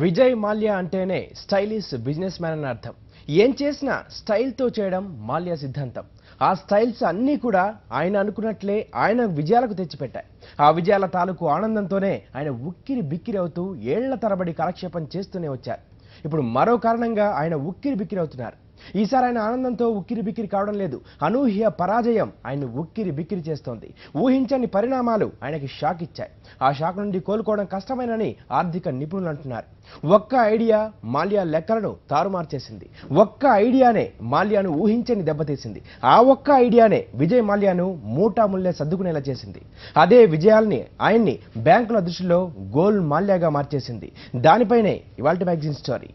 విజయ్ మాల్యా అంటేనే stylish business man అని అర్థం. ఏం చేసినా స్టైల్తో చేయడం మాల్యా సిద్ధాంతం. ఆ స్టైల్స్ అన్నీ కూడా ఆయన అనుకున్నట్లే ఆయన విజయాలకు తెచ్చిపెట్టాయి. ఆ విజయాల తాలూకు ఆనందంతోనే ఆయన ఉక్కిరి బిక్కిరి అవుతూ ఏళ్ల తరబడి కాలక్షేపం చేస్తూనే వచ్చారు. ఇప్పుడు మరో కారణంగా ఆయన ఉక్కిరి బిక్కిరి అవుతున్నారు. ఈసారి ఆయన ఆనందంతో ఉక్కిరి బిక్కిరి కావడం లేదు. అనూహ్య పరాజయం ఆయన ఉక్కిరి బిక్కిరి చేస్తోంది. ఊహించని పరిణామాలు ఆయనకి షాక్ ఇచ్చాయి. ఆ షాక్ నుండి కోలుకోవడం కష్టమేనని ఆర్థిక నిపుణులు అంటున్నారు. ఒక్క ఐడియా మాల్యా లెక్కలను తారుమారు చేసింది. ఒక్క ఐడియానే మాల్యాను ఊహించని దెబ్బతీసింది. ఆ ఒక్క ఐడియానే విజయ్ మాల్యాను మూటాముల్లే సర్దుకునేలా చేసింది. అదే విజయాల్ని ఆయన్ని బ్యాంకుల దృష్టిలో గోల్ మాల్యాగా మార్చేసింది. దానిపైనే ఇవాల్టి మ్యాగజైన్ స్టోరీ.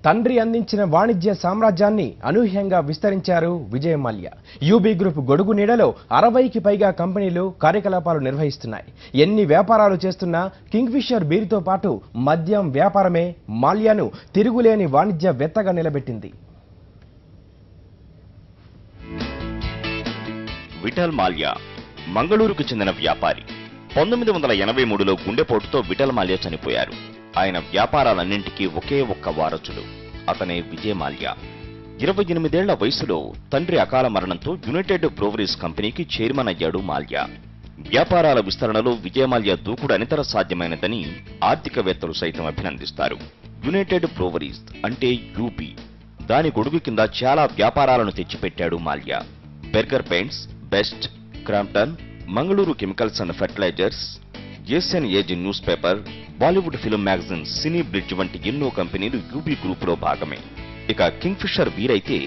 తండ్రి అందించిన వాణిజ్య సామ్రాజ్యాన్ని అనూహ్యంగా విస్తరించారు విజయ్ మాల్యా. యూబీ గ్రూప్ గొడుగు నీడలో 60కి పైగా కంపెనీలు కార్యకలాపాలు నిర్వహిస్తున్నాయి. ఎన్ని వ్యాపారాలు చేస్తున్నా కింగ్ఫిషర్ బీరుతో పాటు మద్యం వ్యాపారమే మాల్యాను తిరుగులేని వాణిజ్యవేత్తగా నిలబెట్టింది. విఠల్ మాల్యా మంగళూరుకు చెందిన వ్యాపారి. 1983లో గుండెపోటుతో విఠల్ మాల్యా చనిపోయారు. ఆయన వ్యాపారాలన్నింటికీ ఒకే ఒక్క వారసుడు, అతనే విజయ్ మాల్యా. 28 ఏళ్ల వయసులో తండ్రి అకాల మరణంతో యునైటెడ్ బ్రూవరీస్ కంపెనీకి చైర్మన్ అయ్యాడు మాల్యా. వ్యాపారాల విస్తరణలో విజయ్ మాల్యా దూకుడు అనితర సాధ్యమైనదని ఆర్థికవేత్తలు సైతం అభినందిస్తారు. యునైటెడ్ బ్రూవరీస్ అంటే యూపీ, దాని గొడుగు కింద చాలా వ్యాపారాలను తెచ్చిపెట్టాడు Mallya. Berger Paints, Best, Crompton, Mangaluru Chemicals and Fertilizers, Asian Age news paper, Bollywood film magazine cine bridge వంటి ఎన్నో కంపెనీలు యూబీ గ్రూప్ లో భాగమే. ఇక కింగ్ఫిషర్ బీరైతే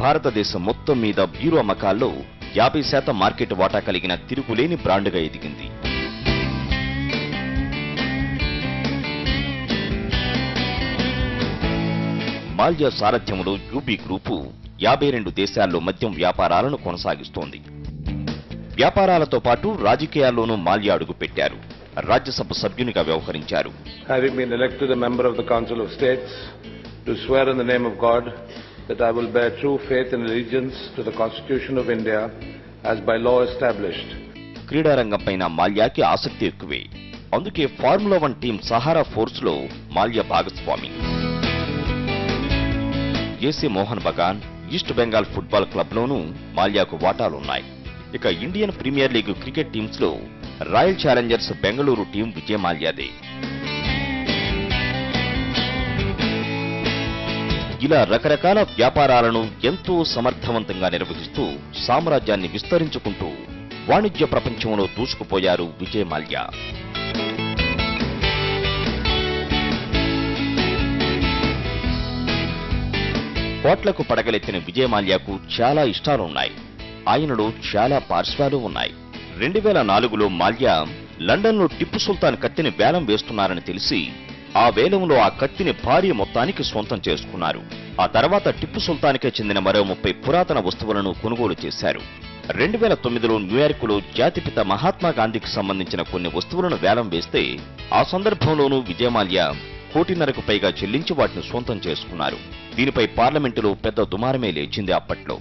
భారతదేశం మొత్తం మీద బీరు అమ్మకాల్లో 50% మార్కెట్ వాటా కలిగిన తిరుగులేని బ్రాండ్గా ఎదిగింది. మాల్యా సారథ్యంలో యూబీ గ్రూపు 52 దేశాల్లో మద్యం వ్యాపారాలను కొనసాగిస్తోంది. వ్యాపారాలతో పాటు రాజకీయాల్లోనూ మాల్యా అడుగుపెట్టారు. రాజ్యసభ సభ్యునిగా వ్యవహరించారు. Having been elected a member of the Council of States, to swear in the name of God that I will bear true faith and allegiance to the Constitution of India as by law established. క్రీడారంగంపైన మాల్యాకి ఆసక్తి ఎక్కువే. అందుకే formula 1 team Sahara force లో మాల్యా భాగస్వామి. AC Mohun Bagan, East Bengal football club లోనూ మాల్యాకు వాటాలున్నాయి. ఇక Indian Premier League cricket teams లో Royal Challengers Bengaluru team Vijay మాల్యాదే. ఇలా రకరకాల వ్యాపారాలను ఎంతో సమర్థవంతంగా నిర్వహిస్తూ సామ్రాజ్యాన్ని విస్తరించుకుంటూ వాణిజ్య ప్రపంచంలో దూసుకుపోయారు విజయ్ మాల్యా. కోట్లకు పడగలెత్తిన విజయ్ మాల్యాకు చాలా ఇష్టాలున్నాయి. ఆయనలో చాలా పార్శ్వాలు ఉన్నాయి. 2004లో మాల్యా లండన్లో టిప్పు సుల్తాన్ కత్తిని వేలం వేస్తున్నారని తెలిసి ఆ వేలంలో ఆ కత్తిని భారీ మొత్తానికి సొంతం చేసుకున్నారు. ఆ తర్వాత టిప్పు సుల్తాన్కే చెందిన మరో 30 పురాతన వస్తువులను కొనుగోలు చేశారు. 2009లో న్యూయార్కులో జాతిపిత మహాత్మా గాంధీకి సంబంధించిన కొన్ని వస్తువులను వేలం వేస్తే ఆ సందర్భంలోనూ విజయ్ మాల్యా 1.5 కోటి పైగా చెల్లించి వాటిని సొంతం చేసుకున్నారు. దీనిపై పార్లమెంటులో పెద్ద దుమారమే లేచింది అప్పట్లో.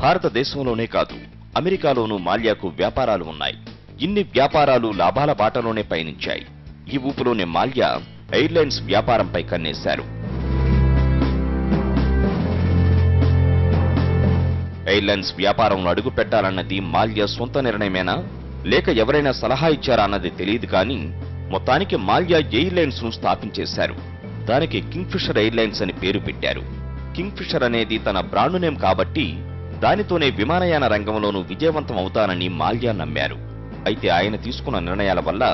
భారతదేశంలోనే కాదు, అమెరికాలోనూ మాల్యాకు వ్యాపారాలు ఉన్నాయి. ఇన్ని వ్యాపారాలు లాభాల బాటలోనే పయనించాయి. ఈ ఊపులోనే మాల్యా ఎయిర్లైన్స్ వ్యాపారంపై కన్నేశారు. ఎయిర్లైన్స్ వ్యాపారంలో అడుగు పెట్టాలన్నది మాల్యా సొంత నిర్ణయమేనా, లేక ఎవరైనా సలహా ఇచ్చారా అన్నది తెలియదు. కానీ మొత్తానికి మాల్యా ఎయిర్లైన్స్ ను స్థాపించేశారు. దానికి కింగ్ఫిషర్ ఎయిర్లైన్స్ అని పేరు పెట్టారు. కింగ్ఫిషర్ అనేది తన బ్రాండ్ నేమ్ కాబట్టి దానితోనే విమానయాన రంగంలోనూ విజయవంతం అవుతానని మాల్యా నమ్మారు. అయితే ఆయన తీసుకున్న నిర్ణయాల వల్ల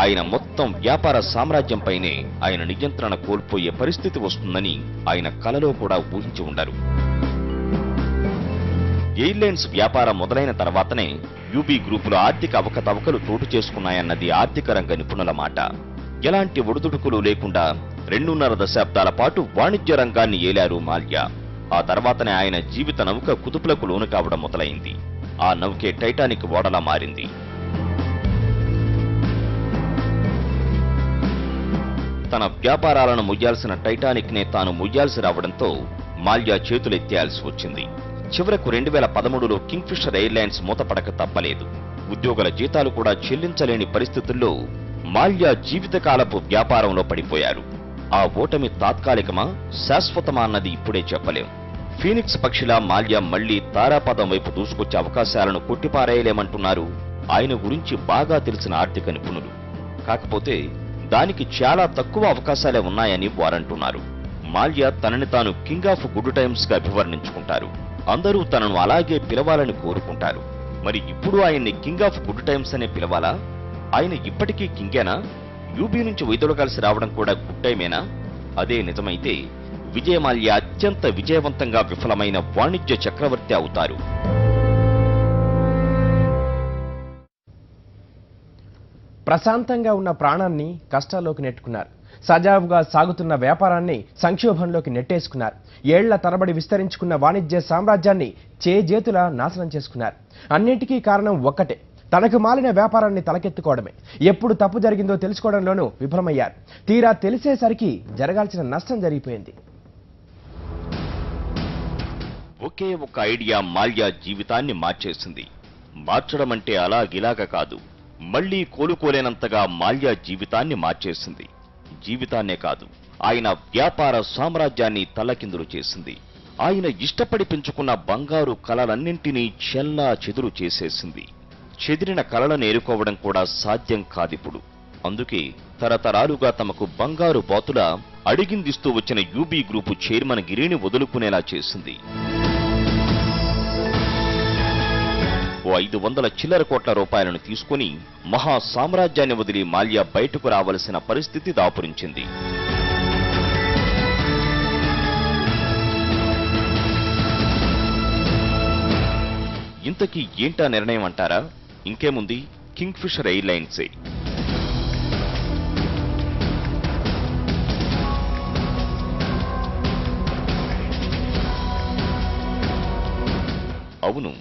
ఆయన మొత్తం వ్యాపార సామ్రాజ్యంపైనే ఆయన నియంత్రణ కోల్పోయే పరిస్థితి వస్తుందని ఆయన కలలో కూడా ఊహించి ఉండరు. ఎయిర్లైన్స్ వ్యాపారం మొదలైన తర్వాతనే యూబీ గ్రూపుల ఆర్థిక అవకతవకలు చోటు చేసుకున్నాయన్నది ఆర్థిక రంగ నిపుణుల మాట. ఎలాంటి ఒడిదుడుకులు లేకుండా 2.5 దశాబ్దాల పాటు వాణిజ్య రంగాన్ని ఏలారు మాల్యా. ఆ తర్వాతనే ఆయన జీవిత నౌక కుదుపులకు లోను కావడం మొదలైంది. ఆ నౌకే టైటానిక్ ఓడలా మారింది. తన వ్యాపారాలను మొయ్యాల్సిన టైటానిక్ నే తాను మొయ్యాల్సి రావడంతో మాల్యా చేతులెత్తేయాల్సి వచ్చింది. చివరకు 2013లో కింగ్ఫిషర్ ఎయిర్లైన్స్ మూతపడక తప్పలేదు. ఉద్యోగుల జీతాలు కూడా చెల్లించలేని పరిస్థితుల్లో మాల్యా జీవితకాలపు వ్యాపారంలో పడిపోయారు. ఆ ఓటమి తాత్కాలికమా శాశ్వతమా అన్నది ఇప్పుడే చెప్పలేం. ఫీనిక్స్ పక్షిలా మాల్యా మళ్లీ తారాపదం వైపు దూసుకొచ్చే అవకాశాలను కొట్టిపారేయలేమంటున్నారు ఆయన గురించి బాగా తెలిసిన ఆర్థిక నిపుణులు. కాకపోతే దానికి చాలా తక్కువ అవకాశాలే ఉన్నాయని వారంటున్నారు. మాల్యా తనని తాను కింగ్ ఆఫ్ గుడ్ టైమ్స్ గా అభివర్ణించుకుంటారు. అందరూ తనను అలాగే పిలవాలని కోరుకుంటారు. మరి ఇప్పుడు ఆయన్ని కింగ్ ఆఫ్ గుడ్ టైమ్స్ అనే పిలవాలా? ఆయన ఇప్పటికీ కింగేనా? యూబీ నుంచి వైదొలగాల్సి రావడం కూడా గుడ్ టైమేనా? అదే నిజమైతే విజయ మాల్యా అత్యంత విజయవంతంగా విఫలమైన వాణిజ్య చక్రవర్తి అవుతారు. ప్రశాంతంగా ఉన్న ప్రాణాన్ని కష్టాల్లోకి నెట్టుకున్నారు. సజావుగా సాగుతున్న వ్యాపారాన్ని సంక్షోభంలోకి నెట్టేసుకున్నారు. ఏళ్ల తరబడి విస్తరించుకున్న వాణిజ్య సామ్రాజ్యాన్ని చేజేతులా నాశనం చేసుకున్నారు. అన్నింటికీ కారణం ఒక్కటే, తనకు మాలిన వ్యాపారాన్ని తలకెత్తుకోవడమే. ఎప్పుడు తప్పు జరిగిందో తెలుసుకోవడంలోనూ విఫలమయ్యారు. తీరా తెలిసేసరికి జరగాల్సిన నష్టం జరిగిపోయింది. ఒకే ఒక ఐడియా మాల్యా జీవితాన్ని మార్చేసింది. మార్చడం అంటే అలాగిలాగా కాదు, మళ్లీ కోలుకోలేనంతగా మాల్యా జీవితాన్ని మార్చేసింది. జీవితాన్నే కాదు, ఆయన వ్యాపార సామ్రాజ్యాన్ని తల్లకిందులు చేసింది. ఆయన ఇష్టపడి పెంచుకున్న బంగారు కలలన్నింటినీ చెల్లా చెదురు చేసేసింది. చెదిరిన కలలను ఏరుకోవడం కూడా సాధ్యం కాదిప్పుడు. అందుకే తరతరాలుగా తమకు బంగారు బాతుల అడిగిందిస్తూ వచ్చిన యూబీ గ్రూపు చైర్మన్ గిరిని వదులుకునేలా చేసింది. 500 చిల్లర కోట్ల రూపాయలను తీసుకుని మహా సామ్రాజ్యాన్ని వదిలి మాల్యా బయటకు రావలసిన పరిస్థితి దాపురించింది. ఇంతకీ ఏంటా నిర్ణయం అంటారా? ఇంకేముంది, కింగ్ఫిషర్ ఎయిర్లైన్సే. అవును,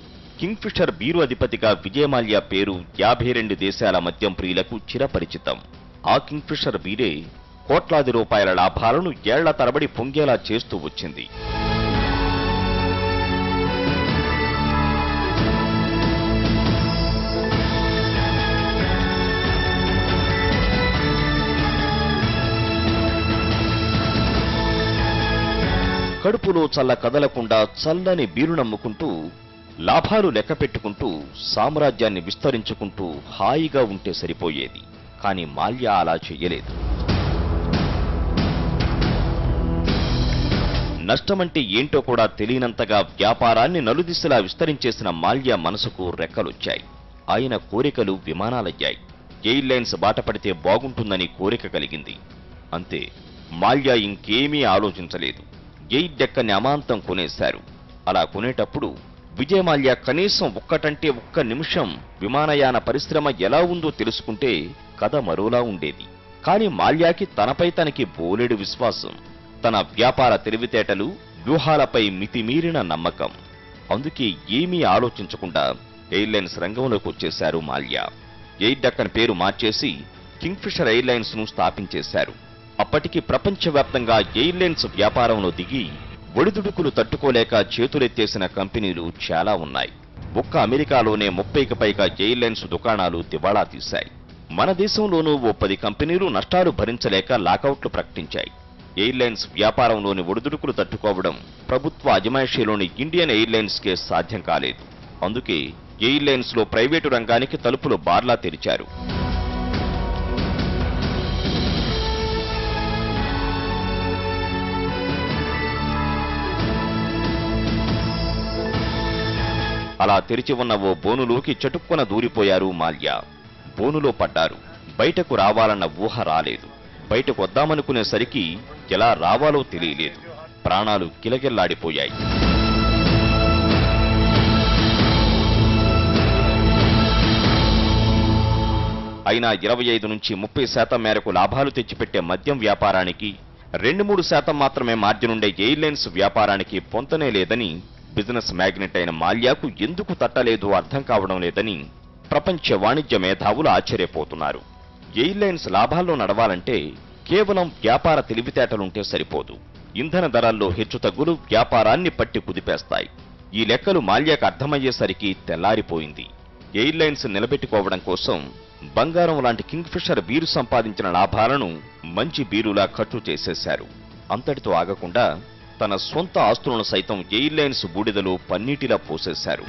కింగ్ఫిషర్ బీరు అధిపతిగా విజయమాల్యా పేరు 52 దేశాల మద్యం ప్రియులకు చిరపరిచితం. ఆ కింగ్ఫిషర్ బీరే కోట్లాది రూపాయల లాభాలను ఏళ్ల తరబడి పొంగేలా చేస్తూ వచ్చింది. కడుపులో చల్ల కదలకుండా చల్లని బీరు నమ్ముకుంటూ లాభాలు లెక్క పెట్టుకుంటూ సామ్రాజ్యాన్ని విస్తరించుకుంటూ హాయిగా ఉంటే సరిపోయేది. కానీ మాల్యా అలా చెయ్యలేదు. నష్టమంటే ఏంటో కూడా తెలియనంతగా వ్యాపారాన్ని నలుదిశలా విస్తరించేసిన మాల్యా మనసుకు రెక్కలొచ్చాయి. ఆయన కోరికలు విమానాలయ్యాయి. ఎయిర్లైన్స్ బాటపడితే బాగుంటుందని కోరిక కలిగింది. అంతే, మాల్యా ఇంకేమీ ఆలోచించలేదు. ఎయిర్ డెక్కని అమాంతం కొనేశారు. అలా కొనేటప్పుడు విజయమాల్యా కనీసం ఒక్కటంటే ఒక్క నిమిషం విమానయాన పరిశ్రమ ఎలా ఉందో తెలుసుకుంటే కథ మరోలా ఉండేది. కాని మాల్యాకి తనపై తనకి బోలెడు విశ్వాసం, తన వ్యాపార తెలివితేటలు, వ్యూహాలపై మితిమీరిన నమ్మకం. అందుకే ఏమీ ఆలోచించకుండా ఎయిర్లైన్స్ రంగంలోకి వచ్చేశారు మాల్యా. ఎయిర్ డెక్కన్ పేరు మార్చేసి కింగ్ఫిషర్ ఎయిర్లైన్స్ ను స్థాపించేశారు. అప్పటికి ప్రపంచవ్యాప్తంగా ఎయిర్లైన్స్ వ్యాపారంలో దిగి ఒడిదుడుకులు తట్టుకోలేక చేతులెత్తేసిన కంపెనీలు చాలా ఉన్నాయి. ఒక్క అమెరికాలోనే 30కి పైగా ఎయిర్లైన్స్ దుకాణాలు దివాళా తీశాయి. మన దేశంలోనూ ఓ 10 కంపెనీలు నష్టాలు భరించలేక లాకౌట్లు ప్రకటించాయి. ఎయిర్లైన్స్ వ్యాపారంలోని ఒడిదుడుకులు తట్టుకోవడం ప్రభుత్వ అజమాయిషీలోని ఇండియన్ ఎయిర్లైన్స్ కే సాధ్యం కాలేదు. అందుకే ఎయిర్లైన్స్ లో ప్రైవేటు రంగానికి తలుపులు బార్లా తెరిచారు. అలా తెరిచి ఉన్న ఓ బోనులోకి చటుక్కున దూరిపోయారు మాల్యా. బోనులో పడ్డారు. బయటకు రావాలన్న ఊహ రాలేదు. బయటకు వద్దామనుకునేసరికి ఎలా రావాలో తెలియలేదు. ప్రాణాలు కిలకిల్లాడిపోయాయి. అయినా 25 నుంచి 30% మేరకు లాభాలు తెచ్చిపెట్టే మద్యం వ్యాపారానికి 2-3% మాత్రమే మార్జినుండే ఎయిర్లైన్స్ వ్యాపారానికి పొంతనే లేదని బిజినెస్ మ్యాగ్నెట్ అయిన మాల్యాకు ఎందుకు తట్టలేదో అర్థం కావడం లేదని ప్రపంచ వాణిజ్య మేధావులు ఆశ్చర్యపోతున్నారు. ఎయిర్లైన్స్ లాభాల్లో నడవాలంటే కేవలం వ్యాపార తెలివితేటలుంటే సరిపోదు. ఇంధన ధరల్లో హెచ్చుతగ్గులు వ్యాపారాన్ని పట్టి కుదిపేస్తాయి. ఈ లెక్కలు మాల్యాకు అర్థమయ్యేసరికి తెల్లారిపోయింది. ఎయిర్లైన్స్ నిలబెట్టుకోవడం కోసం బంగారం లాంటి కింగ్ఫిషర్ బీరు సంపాదించిన లాభాలను మంచి బీరులా ఖర్చు చేసేశారు. అంతటితో ఆగకుండా తన సొంత ఆస్తులను సైతం ఎయిర్లైన్స్ బూడిదలో పన్నీటిలా పోసేశారు.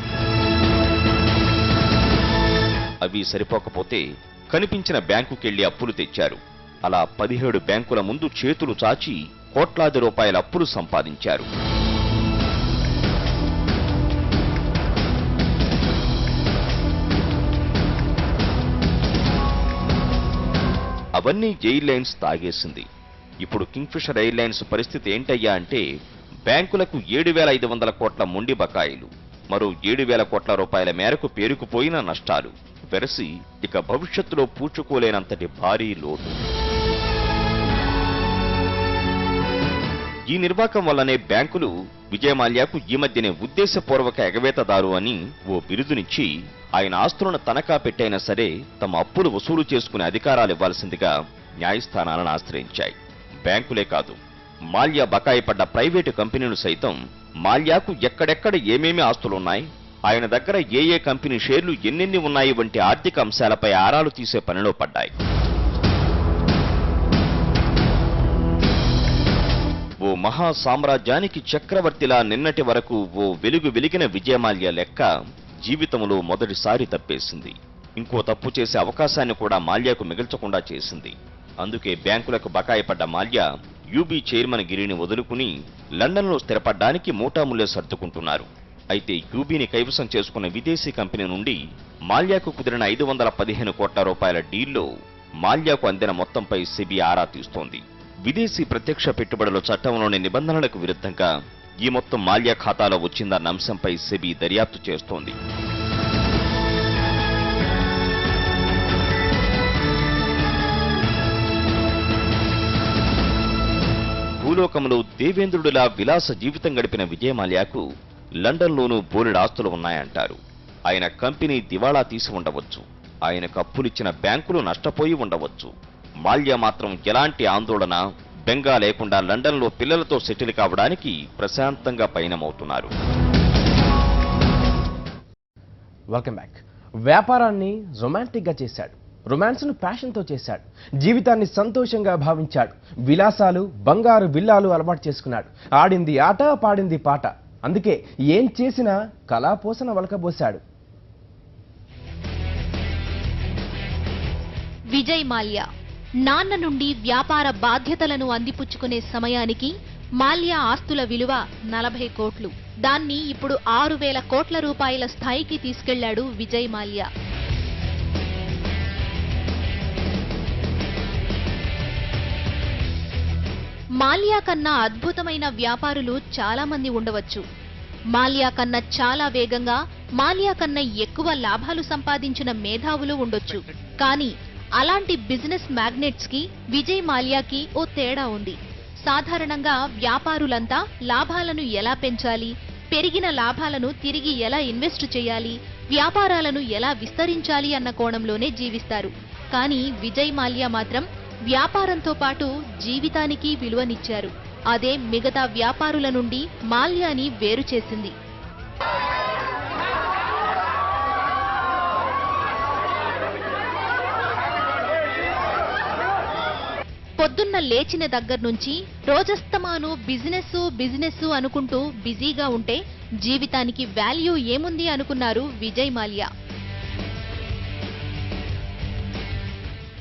అవి సరిపోకపోతే కనిపించిన బ్యాంకుకెళ్లి అప్పులు తెచ్చారు. అలా 17 బ్యాంకుల ముందు చేతులు చాచి కోట్లాది రూపాయల అప్పులు సంపాదించారు. అవన్నీ ఎయిర్లైన్స్ తాగేసింది. ఇప్పుడు కింగ్ఫిషర్ ఎయిర్లైన్స్ పరిస్థితి ఏంటయ్యా అంటే బ్యాంకులకు 7,500 కోట్ల మొండి బకాయిలు, మరో 7,000 కోట్ల రూపాయల మేరకు పేరుకుపోయిన నష్టాలు వెరసి ఇక భవిష్యత్తులో పూడ్చుకోలేనంతటి భారీ లోటు. ఈ నిర్వాకం వల్లనే బ్యాంకులు విజయ్ మాల్యాకు ఈ మధ్యనే ఉద్దేశపూర్వక ఎగవేతదారు అని ఓ బిరుదునిచ్చి ఆయన ఆస్తులను తనఖా పెట్టైనా సరే తమ అప్పులు వసూలు చేసుకునే అధికారాలు ఇవ్వాల్సిందిగా న్యాయస్థానాలను ఆశ్రయించాయి. బ్యాంకులే కాదు, మాల్యా బకాయి పడ్డ ప్రైవేటు కంపెనీలు సైతం మాల్యాకు ఎక్కడెక్కడ ఏమేమి ఆస్తులున్నాయి, ఆయన దగ్గర ఏ ఏ కంపెనీ షేర్లు ఎన్నెన్ని ఉన్నాయి వంటి ఆర్థిక అంశాలపై ఆరాలు తీసే పనిలో పడ్డాయి. ఓ మహా సామ్రాజ్యానికి చక్రవర్తిలా నిన్నటి వరకు ఓ వెలుగు వెలిగిన విజయ్ మాల్యా లెక్క జీవితంలో మొదటిసారి తప్పేసింది. ఇంకో తప్పు చేసే అవకాశాన్ని కూడా మాల్యాకు మిగల్చకుండా చేసింది. అందుకే బ్యాంకులకు బకాయి పడ్డ మాల్యా యూబీ చైర్మన్ గిరిని వదులుకుని లండన్లో స్థిరపడ్డానికి మూటాముల్లే సర్దుకుంటున్నారు. అయితే యూబీని కైవసం చేసుకున్న విదేశీ కంపెనీ నుండి మాల్యాకు కుదిరిన 515 కోట్ల రూపాయల డీల్లో మాల్యాకు అందిన మొత్తంపై సెబీ ఆరా తీస్తోంది. విదేశీ ప్రత్యక్ష పెట్టుబడుల చట్టంలోని నిబంధనలకు విరుద్ధంగా ఈ మొత్తం మాల్యా ఖాతాలో వచ్చిందన్న అంశంపై సెబీ దర్యాప్తు చేస్తోంది. భూలోకంలో దేవేంద్రుడిలా విలాస జీవితం గడిపిన విజయ్ మాల్యాకు లండన్లోనూ బోలెడు ఆస్తులు ఉన్నాయంటారు. ఆయన కంపెనీ దివాళా తీసి ఉండవచ్చు, ఆయనకు అప్పులిచ్చిన బ్యాంకులు నష్టపోయి ఉండవచ్చు. మాల్యా మాత్రం ఎలాంటి ఆందోళన బెంగా లేకుండా లండన్లో పిల్లలతో సెటిల్ కావడానికి ప్రశాంతంగా పయనమవుతున్నారు. Welcome back. వ్యాపారాన్ని రొమాంటిక్గా చేశాడు, రొమాన్స్ను ప్యాషన్తో చేశాడు, జీవితాన్ని సంతోషంగా భావించాడు, విలాసాలు బంగారు విల్లాలు అలవాటు చేసుకున్నాడు, ఆడింది ఆట పాడింది పాట. అందుకే ఏం చేసినా కళాపోసన వలకబోశాడు. విజయ్ మాల్యా నాన్న నుండి వ్యాపార బాధ్యతలను అందిపుచ్చుకునే సమయానికి మాల్యా ఆస్తుల విలువ 40 కోట్లు. దాన్ని ఇప్పుడు 6,000 కోట్ల రూపాయల స్థాయికి తీసుకెళ్లాడు విజయ్ మాల్యా. మాల్యా కన్నా అద్భుతమైన వ్యాపారులు చాలా మంది ఉండవచ్చు. మాల్యా కన్నా చాలా వేగంగా, మాల్యా కన్నా ఎక్కువ లాభాలు సంపాదించిన మేధావులు ఉండొచ్చు. కానీ అలాంటి బిజినెస్ మ్యాగ్నెట్స్ కి విజయ్ మాల్యాకి ఓ తేడా ఉంది. సాధారణంగా వ్యాపారులంతా లాభాలను ఎలా పెంచాలి, పెరిగిన లాభాలను తిరిగి ఎలా ఇన్వెస్ట్ చేయాలి, వ్యాపారాలను ఎలా విస్తరించాలి అన్న కోణంలోనే జీవిస్తారు. కానీ విజయ్ మాల్యా మాత్రం వ్యాపారంతో పాటు జీవితానికి విలువనిచ్చారు. అదే మిగతా వ్యాపారుల నుండి మాల్యాని వేరు చేసింది. పొద్దున్న లేచిన దగ్గర నుంచి రోజస్తమాను బిజినెస్ అనుకుంటూ బిజీగా ఉంటే జీవితానికి వాల్యూ ఏముంది అనుకున్నారు విజయ్ మాల్యా.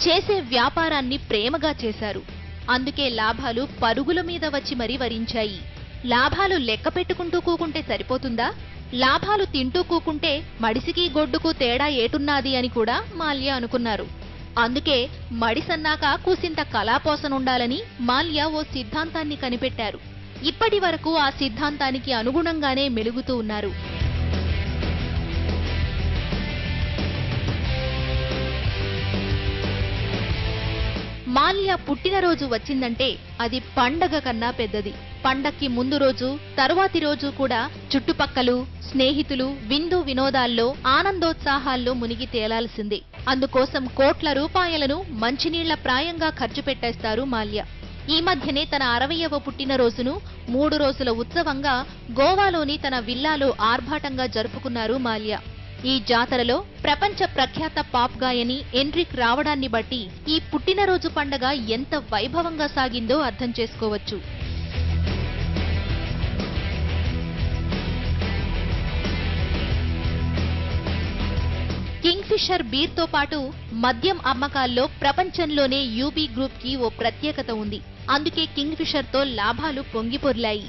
చేసే వ్యాపారాన్ని ప్రేమగా చేశారు. అందుకే లాభాలు పరుగుల మీద వచ్చి మరీ వరించాయి. లాభాలు లెక్క పెట్టుకుంటూ కూకుంటే సరిపోతుందా? లాభాలు తింటూ కూకుంటే మడిసికి గొడ్డుకు తేడా ఏటున్నాది అని కూడా మాల్యా అనుకున్నారు. అందుకే మడిసన్నాక కూసింత కళాపోసనుండాలని మాల్యా ఓ సిద్ధాంతాన్ని కనిపెట్టారు. ఇప్పటి వరకు ఆ సిద్ధాంతానికి అనుగుణంగానే మెలుగుతూ ఉన్నారు. మాల్యా పుట్టినరోజు వచ్చిందంటే అది పండగ కన్నా పెద్దది. పండక్కి ముందు రోజు, తరువాతి రోజు కూడా చుట్టుపక్కలు, స్నేహితులు విందు వినోదాల్లో ఆనందోత్సాహాల్లో మునిగి తేలాల్సిందే. అందుకోసం కోట్ల రూపాయలను మంచినీళ్ల ప్రాయంగా ఖర్చు పెట్టేస్తారు మాల్యా. ఈ మధ్యనే తన 60వ పుట్టినరోజును 3 రోజుల ఉత్సవంగా గోవాలోని తన విల్లాలో ఆర్భాటంగా జరుపుకున్నారు మాల్యా. ఈ జాతరలో ప్రపంచ ప్రఖ్యాత పాప్ గాయని ఎన్రిక్ రావడాన్ని బట్టి ఈ పుట్టినరోజు పండగ ఎంత వైభవంగా సాగిందో అర్థం చేసుకోవచ్చు. కింగ్ఫిషర్ బీర్తో పాటు మద్యం అమ్మకాల్లో ప్రపంచంలోనే యూబీ గ్రూప్ కి ఓ ప్రత్యేకత ఉంది. అందుకే కింగ్ఫిషర్ తో లాభాలు పొంగిపొర్లాయి.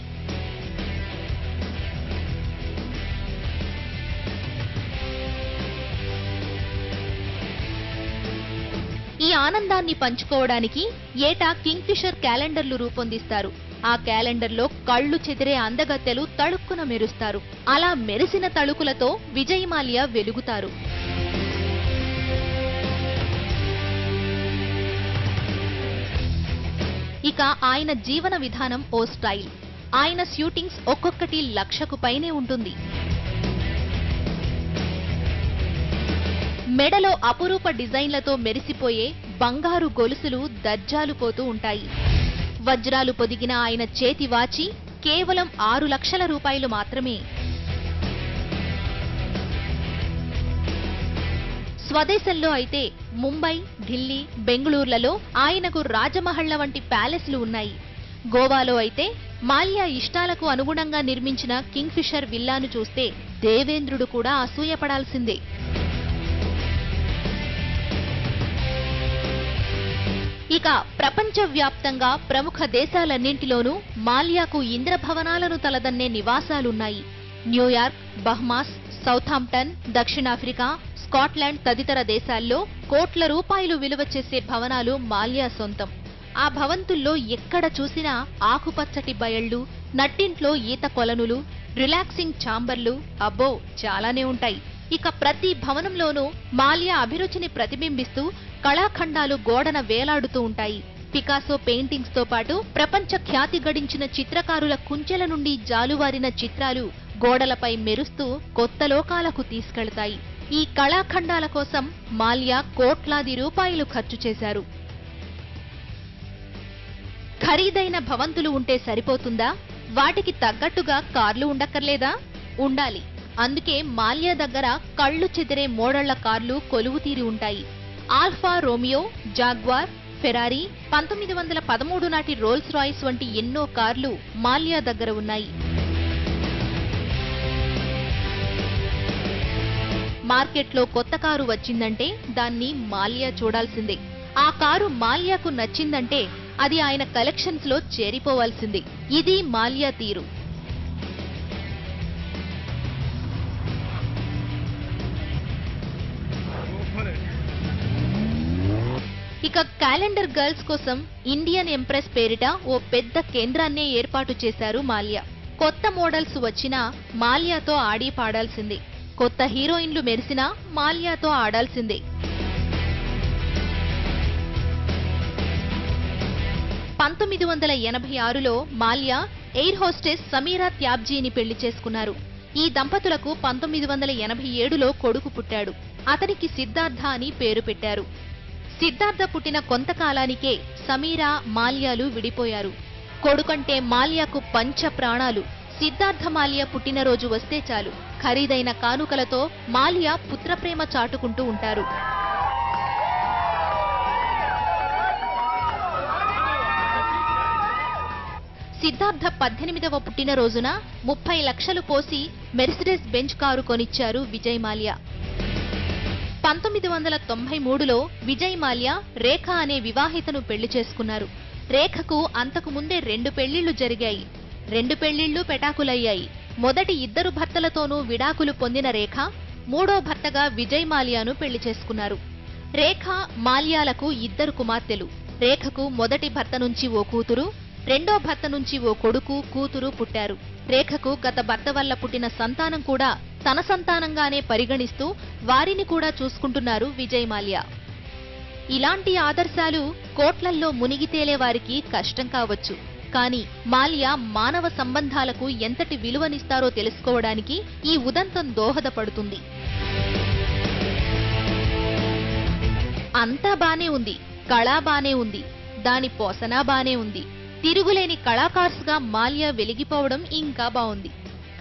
ఈ ఆనందాన్ని పంచుకోవడానికి ఏటా కింగ్ఫిషర్ క్యాలెండర్లు రూపొందిస్తారు. ఆ క్యాలెండర్లో కళ్లు చెదిరే అందగత్తెలు తళుక్కున మెరుస్తారు. అలా మెరిసిన తళుకులతో విజయ్ మాల్యా వెలుగుతారు. ఇక ఆయన జీవన విధానం ఓ స్టైల్. ఆయన షూటింగ్స్ ఒక్కొక్కటి 1,00,000కు పైనే ఉంటుంది. మెడలో అపురూప డిజైన్లతో మెరిసిపోయే బంగారు గొలుసులు దర్జాలు పోతూ ఉంటాయి. వజ్రాలు పొదిగిన ఆయన చేతి వాచి కేవలం 6 లక్షల రూపాయలు మాత్రమే. స్వదేశంలో అయితే ముంబై, ఢిల్లీ, బెంగళూరులలో ఆయనకు రాజమహళ్ల వంటి ప్యాలెస్లు ఉన్నాయి. గోవాలో అయితే మాల్యా ఇష్టాలకు అనుగుణంగా నిర్మించిన కింగ్ఫిషర్ విల్లాను చూస్తే దేవేంద్రుడు కూడా అసూయపడాల్సిందే. ఇక ప్రపంచవ్యాప్తంగా ప్రముఖ దేశాలన్నింటిలోనూ మాల్యాకు ఇంద్రభవనాలను తలదన్నే నివాసాలున్నాయి. న్యూయార్క్, బహమాస్, సౌథాంప్టన్, దక్షిణాఫ్రికా, స్కాట్లాండ్ తదితర దేశాల్లో కోట్ల రూపాయలు విలువ చేసే భవనాలు మాల్యా సొంతం. ఆ భవంతుల్లో ఎక్కడ చూసినా ఆకుపచ్చటి బయళ్లు, నట్టింట్లో ఈత కొలనులు, రిలాక్సింగ్ ఛాంబర్లు, అబ్బో చాలానే ఉంటాయి. ఇక ప్రతి భవనంలోనూ మాల్యా అభిరుచిని ప్రతిబింబిస్తూ కళాఖండాలు గోడన వేలాడుతూ ఉంటాయి. పికాసో పెయింటింగ్స్ తో పాటు ప్రపంచ ఖ్యాతి గడించిన చిత్రకారుల కుంచెల నుండి జాలువారిన చిత్రాలు గోడలపై మెరుస్తూ కొత్త లోకాలకు తీసుకెళ్తాయి. ఈ కళాఖండాల కోసం మాల్యా కోట్లాది రూపాయలు ఖర్చు చేశారు. ఖరీదైన భవంతులు ఉంటే సరిపోతుందా? వాటికి తగ్గట్టుగా కార్లు ఉండక్కర్లేదా? ఉండాలి. అందుకే మాల్యా దగ్గర కళ్లు చెదిరే మోడళ్ల కార్లు కొలువు తీరి ఉంటాయి. ఆల్ఫా రోమియో, జాగ్వార్, ఫెరారీ, 1913 నాటి రోల్స్ రాయిస్ వంటి ఎన్నో కార్లు మాల్యా దగ్గర ఉన్నాయి. మార్కెట్లో కొత్త కారు వచ్చిందంటే దాన్ని మాల్యా చూడాల్సిందే. ఆ కారు మాల్యాకు నచ్చిందంటే అది ఆయన కలెక్షన్స్ లో చేరిపోవాల్సిందే. ఇది మాల్యా తీరు. ఇక క్యాలెండర్ గర్ల్స్ కోసం ఇండియన్ ఎంప్రెస్ పేరిట ఓ పెద్ద కేంద్రాన్నే ఏర్పాటు చేశారు మాల్యా. కొత్త మోడల్స్ వచ్చినా మాల్యాతో ఆడి పాడాల్సిందే. కొత్త హీరోయిన్లు మెరిసినా మాల్యాతో ఆడాల్సిందే. 1986లో మాల్యా ఎయిర్ హోస్టెస్ సమీరా త్యాబ్జీని పెళ్లి చేసుకున్నారు. ఈ దంపతులకు 1987లో కొడుకు పుట్టాడు. అతనికి సిద్ధార్థ అని పేరు పెట్టారు. సిద్ధార్థ పుట్టిన కొంతకాలానికే సమీరా, మాల్యాలు విడిపోయారు. కొడుకంటే మాల్యాకు పంచ ప్రాణాలు. సిద్ధార్థ మాల్యా పుట్టినరోజు వస్తే చాలు ఖరీదైన కానుకలతో మాల్యా పుత్రప్రేమ చాటుకుంటూ ఉంటారు. సిద్ధార్థ 18వ పుట్టినరోజున 30 లక్షలు పోసి మెర్సిడెస్ బెంజ్ కారు కొనిచ్చారు విజయ్ మాల్యా. 1993లో విజయ్ మాల్యా రేఖ అనే వివాహితను పెళ్లి చేసుకున్నారు. రేఖకు అంతకు ముందే 2 పెళ్లిళ్లు జరిగాయి. 2 పెళ్లిళ్లు పెటాకులయ్యాయి. మొదటి 2 భర్తలతోనూ విడాకులు పొందిన రేఖ 3వ భర్తగా విజయ్ మాల్యాను పెళ్లి చేసుకున్నారు. రేఖ, మాల్యాలకు 2 కుమార్తెలు. రేఖకు మొదటి భర్త నుంచి ఓ కూతురు, 2వ భర్త నుంచి ఓ కొడుకు, కూతురు పుట్టారు. రేఖకు గత భర్త వల్ల పుట్టిన సంతానం కూడా తన సంతానంగానే పరిగణిస్తూ వారిని కూడా చూసుకుంటున్నారు విజయ్ మాల్యా. ఇలాంటి ఆదర్శాలు కోట్లల్లో మునిగితేలే వారికి కష్టం కావచ్చు. కానీ మాల్యా మానవ సంబంధాలకు ఎంతటి విలువనిస్తారో తెలుసుకోవడానికి ఈ ఉదంతం దోహదపడుతుంది. అంతా బానే ఉంది, కళ బానే ఉంది, దాని పోసన బానే ఉంది, తిరుగులేని కళాకార్స్ గా మాల్యా వెలిగిపోవడం ఇంకా బావుంది.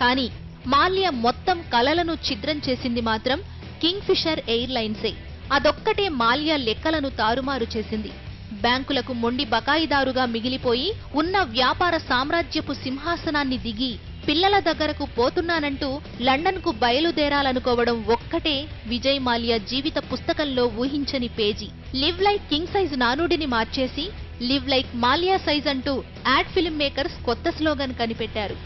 కానీ మాల్యా మొత్తం కలలను ఛిద్రం చేసింది మాత్రం కింగ్ ఫిషర్ ఎయిర్లైన్సే. అదొక్కటే మాల్యా లెక్కలను తారుమారు చేసింది. బ్యాంకులకు మొండి బకాయిదారుగా మిగిలిపోయి ఉన్న వ్యాపార సామ్రాజ్యపు సింహాసనాన్ని దిగి పిల్లల దగ్గరకు పోతున్నానంటూ లండన్కు బయలుదేరాలనుకోవడం ఒక్కటే విజయ్ మాల్యా జీవిత పుస్తకంలో ఊహించని పేజీ. లివ్ లైక్ కింగ్ సైజ్ నానుడిని మార్చేసి లివ్ లైక్ మాల్యా సైజ్ అంటూ యాడ్ ఫిల్మ్ మేకర్స్ కొత్త స్లోగన్ కనిపెట్టారు.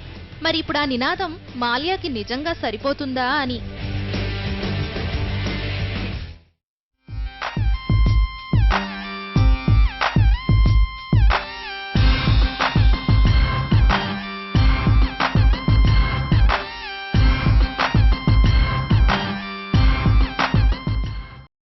మరి ఇప్పుడు ఆ నినాదం మాల్యాకి నిజంగా సరిపోతుందా అని